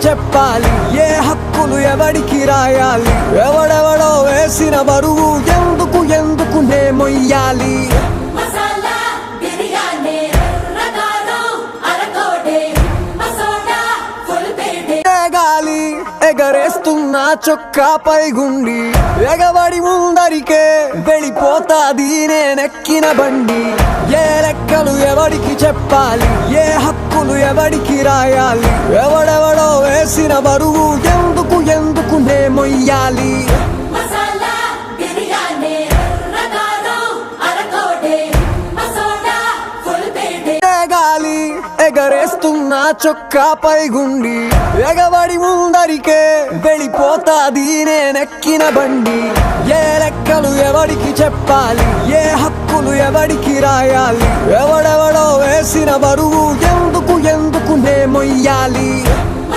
చెప్పాలి? ఏ హక్కులు ఎవడికి రాయాలి? ఎవడెవడో వేసిన బరువు ఎందుకు ఎందుకు నే మొయ్యాలి? మసాలా బిర్యానీ రకాలు అరకోటే మసోడా ఫుల్ పేటే గాలి ఎగరేస్తున్న చొక్కాపై గుండి ఎగబడి ముందరికే వెళ్ళిపోతాది నేనెక్కిన బండి. ఏ లెక్కలు ఎవడికి చెప్పాలి? ఏ హక్కులు ఎవడికి రాయాలి? ఎవడెవడో వేసిన బరువు ఎందుకు ఎందుకు నే మొయ్యాలి? మసాలా బిర్యానీ రకాలు అరకోటే మసోడా ఫుల్ పేటే గాలి ఎగరేస్తున్న చొక్కాపై గుండి ఎగబడి ముందరికే వెళ్ళిపోతాది నేనెక్కిన బండి. ఏ లెక్కలు ఎవడికి చెప్పాలి? ఏ హక్కులు ఎవడికి రాయాలి? ఎవడెవడో వేసిన బరువు ఎందుకు ఎందుకు నే మొయ్యాలి?